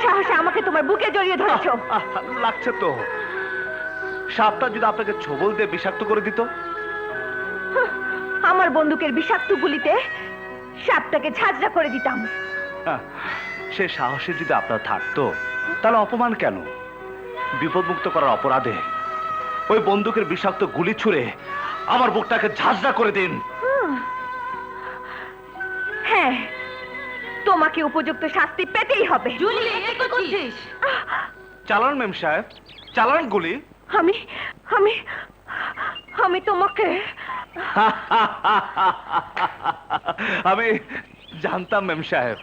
সাহসে আমাকে তোমার বুকে জড়িয়ে ধরেছো? লাগছে তো। সাপটা যদি আপনাকে ছোবল দিয়ে বিষাক্ত করে দিত? আমার বন্দুকের বিষাক্ত গুলিতে সাপটাকে ঝাঁঝরা করে দিতাম। সে সাহসে যদি আপনার থাকতো তাহলে অপমান কেন? বিপদমুক্ত করার অপরাধে ওই বন্দুকের বিষাক্ত গুলি ছুঁড়ে আমার বুকটাকে ঝাঁঝরা করে দিন। হ্যাঁ, তোমাকে উপযুক্ত শাস্তি পেতেই হবে। জুলি, এ কি করছিস? চালান মেম সাহেব, চালান গুলি। আমি আমি আমি তোমাকে আমি জানতাম মেম সাহেব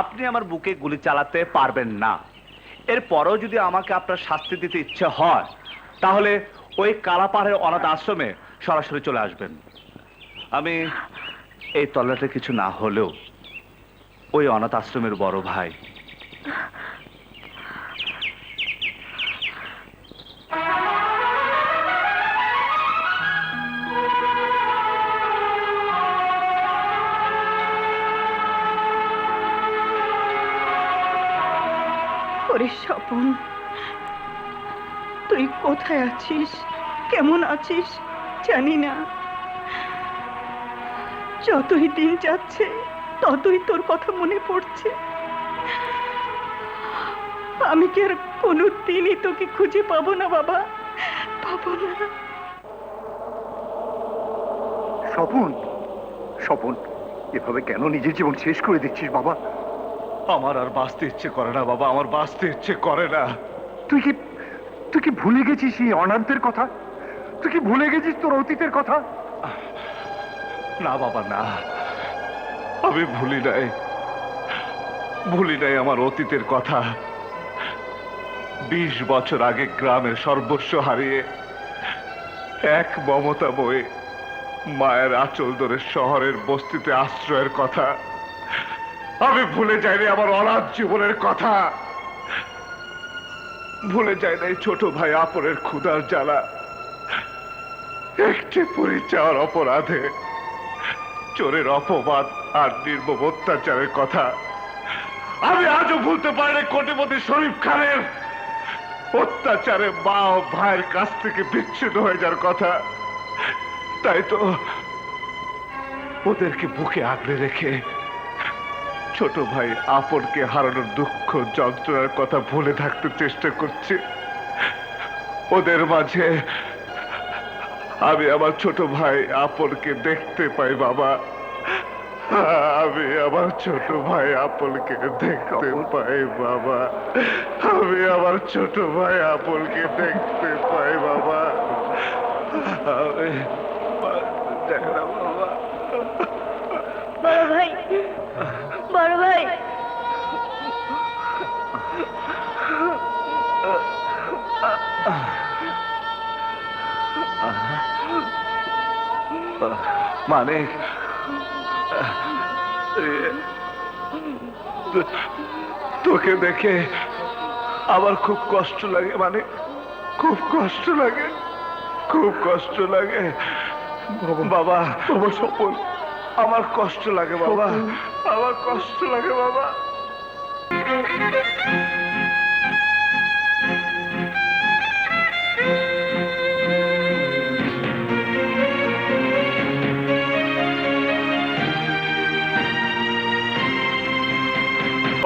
আপনি আমার বুকে গুলি চালাতে পারবেন না। এরপরও যদি আমাকে আপনার শাস্তি দিতে ইচ্ছে হয় তাহলে ওই কালাপাহাড়ের অনাথ আশ্রমে সরাসরি চলে আসবেন। আমি এই তল্লাটে কিছু না হলেও ওই অনাথ আশ্রমের বড় ভাই। ওরে স্বপন, তুই কোথায় আছিস, কেমন আছিস জানি না। যতই দিন যাচ্ছে ততই তোর কথা মনে পড়ছে। আমি কি আর কোনোদিনই তোকে খুঁজে পাবো না বাবা, পাবো না। স্বপন, স্বপন, এভাবে কেন নিজের জীবন শেষ করে দিচ্ছিস বাবা? আমার আর বাঁচতে ইচ্ছে করে না বাবা, আমার বাঁচতে ইচ্ছে করে না। তুই কি ভুলে গেছিস এই অনাথদের কথা? তুই কি ভুলে গেছিস তোর অতীতের কথা? না বাবা না, আমি ভুলি নাই আমার অতীতের কথা। 20 বছর আগে গ্রামের সর্বস্ব হারিয়ে এক মমতা বয়ে মায়ের আঁচল ধরে শহরের বস্তিতে আশ্রয়ের কথা। আমি ভুলে যাইনি আমার অনাথ জীবনের কথা। ভুলে যায় নাই ছোট ভাই আপনের ক্ষুধার জ্বালা, একটি পরিচয়ের অপরাধে চোরের অপবাদ আর নির্মম অত্যাচারের কথা। আমি আজও ভুলতে পারিনি কোটিপতি শরীফ খানের অত্যাচারে মা ও ভাইয়ের কাছ থেকে বিচ্ছিন্ন হয়ে যাওয়ার কথা। তাই তো ওদেরকে বুকে আগলে রেখে ছোট ভাই আপনকে হারানোর দুঃখ যন্ত্রণার কথা ভুলে থাকতে চেষ্টা করছি। ওদের মাঝে আমি আমার ছোট ভাই আপনকে দেখতে পাই বাবা। আমি আমার ছোট ভাই আপনকে দেখতে পাই বাবা। আমি আমার ছোট ভাই আপনকে দেখতে পাই বাবা। আমি দেখলাম বাবা। বড় ভাই, বড় ভাই, মানে তোকে দেখে আমার খুব কষ্ট লাগে, মানে খুব কষ্ট লাগে, খুব কষ্ট লাগে বাবা। বাবা স্বপন, আমার কষ্ট লাগে বাবা, আমার কষ্ট লাগে বাবা।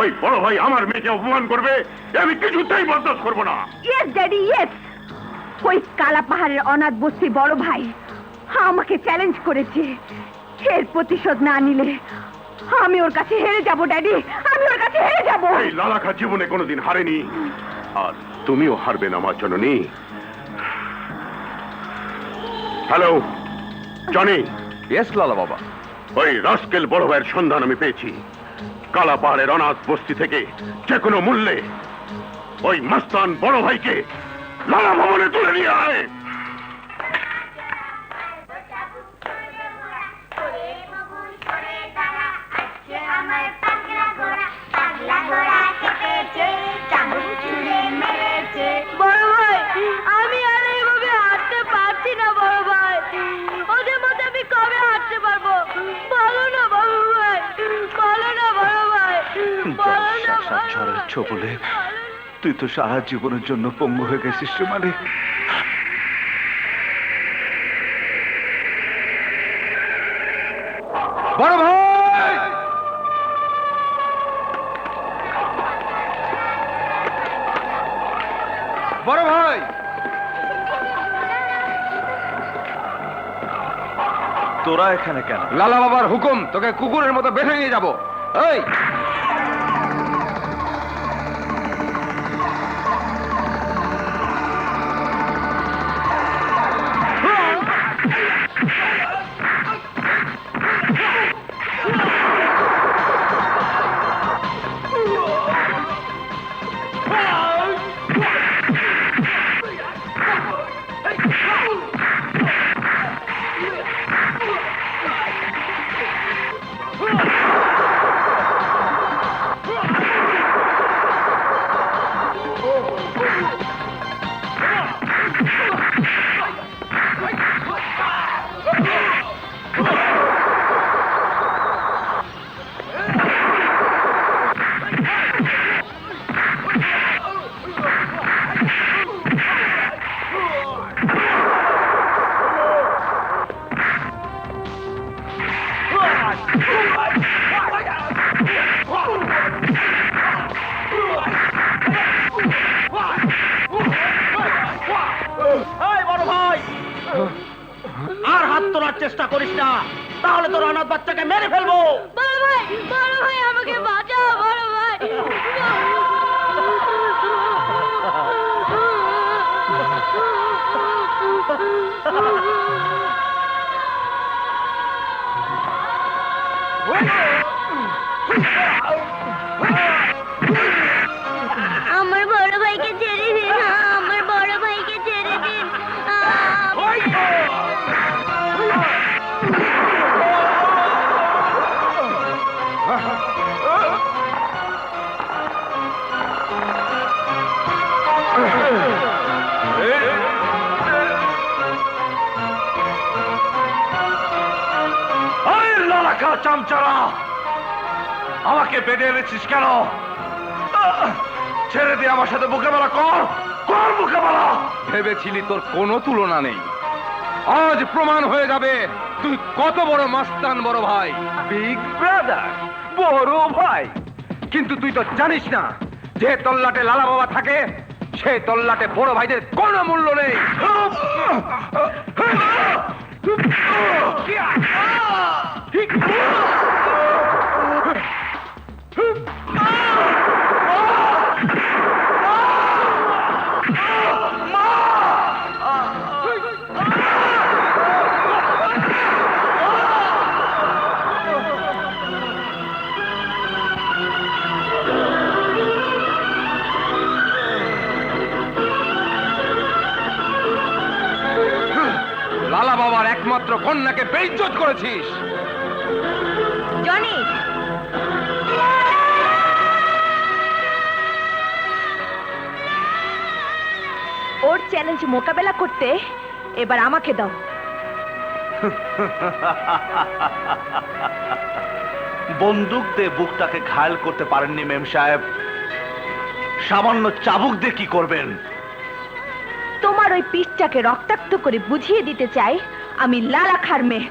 ওই বড় ভাই আমার মেয়েকে অপমান করবে, আমি কিছুতেই বরদাস্ত করবো না। Yes daddy, yes. ওই কালা পাহাড়ের অনাথ বস্তির বড় ভাই আমাকে চ্যালেঞ্জ করেছে। এর প্রতিশোধ না নিলে আমি ওর কাছে হেরে যাব ড্যাডি, আমি ওর কাছে হেরে যাব। এই লালাখা জীবনে কোনোদিন হারেনি, আর তুমিও হারবে না আমার জননী। Hello Johnny. ইয়েস লালা বাবা। ওই রাস্কেল বড় ভাইয়ের সন্ধান আমি পেয়েছি। কালা পাহাড়ের অনাথ বস্তি থেকে যে কোনো মূল্যে ওই মস্তান বড় ভাইকে লালা ভবনে তুলে নিয়ে আয়। বড় ভাই, আমি আর এইভাবে হাঁটতে পারছি না বড় ভাই। ওদের মধ্যে আমি কবে হাঁটতে পারবো? বলো না বড় ভাই, বলো না বড় ভাই, বলো না বর্ষার ঝড়ের ছোবলে তুই তো সারা জীবনের জন্য পঙ্গু হয়ে গেছিস রে মালিক। বড় ভাই, বড় ভাই, তোরা এখানে কেন? লালা বাবার হুকুম, তোকে কুকুরের মতো বেঁধে নিয়ে যাবো। এই আর হাত তোলার চেষ্টা করিস না, তাহলে তোর অনাথ বাচ্চাকে মেরে ফেলবো। বড় ভাই আমাকে বাঁচাও, বড় ভাই। আমার বড় ভাইকে ছেড়ে দিন, আমার বড় ভাইকে ছেড়ে দিন। লালাকা চামচারা, আমাকে বেঁধে এনেছিস কেন? ছেড়ে দিয়ে আমার সাথে মোকাবেলা কর, কর মোকাবেলা। ভেবেছিলি তোর কোনো তুলনা নেই, আজ প্রমাণ হয়ে যাবে তুই কত বড় মাস্তান বড় ভাই। বিগ ব্রাদার, বড় ভাই। কিন্তু তুই তো জানিস না, যে তল্লাটে লালা বাবা থাকে সে তল্লাটে বড় ভাইদের কোনো মূল্য নেই। লালা বাবার একমাত্র কন্যাকে বেইজ্জত করেছিস। জনি, ওর চ্যালেঞ্জ মোকাবেলা করতে এবার আমাকে দাও। বন্দুক দিয়ে বুকটাকে ঘায়ল করতে পারেননি মেম সাহেব, সামান্য চাবুক দিয়ে কি করবেন? তোমার ওই পিঠটাকে রক্তাক্ত করে বুঝিয়ে দিতে চাই আমি লালা খার মেয়ে।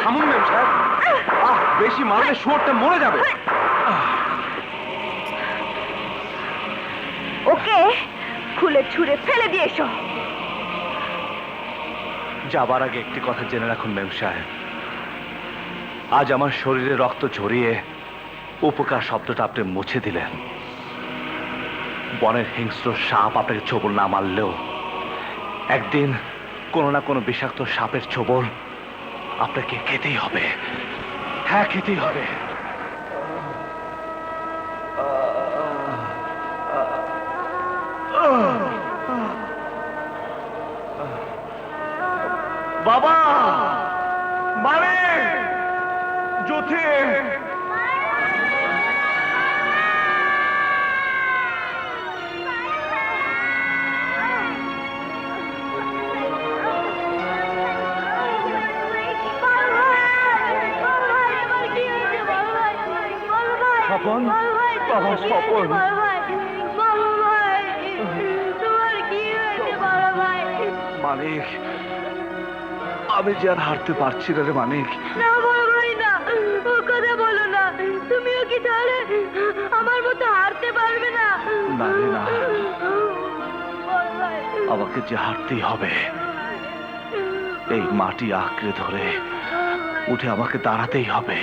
থামুন মেম সাহেব, বেশি মারলে শুয়োরটা মরে যাবে। ওকে খুলে ছুঁড়ে ফেলে দিয়ে এসো। যাবার আগে একটি কথা জেনে রাখুন মেম সাহেব, আজ আমার শরীরে রক্ত ঝরিয়ে উপকার শব্দটা আপনি মুছে দিলেন। বনের হিংস্র সাপ আপনাকে ছোবল না মারলেও একদিন কোনো না কোনো বিষাক্ত সাপের ছোবল আপনাকে খেতেই হবে। হ্যাঁ, খেতেই হবে। বাবা, মানে জ্যোতি, স্বপন বড় ভাই, বাবা কি স্বপন হয়েছে বড় ভাই? বড় ভাই, তোমার কি হয়েছে বড় ভাই? মানিক, আমি যে আর হারতে পারছি না রে মানিক। না বড় ভাই না, ও কথা বলো না। তুমিও কি তাহলে আমার মতো হারতে পারবে না? না রে না, বড় ভাই, আমাকে যে হারতেই হবে। এই মাটি আঁকড়ে ধরে উঠে আমাকে দাঁড়াতেই হবে।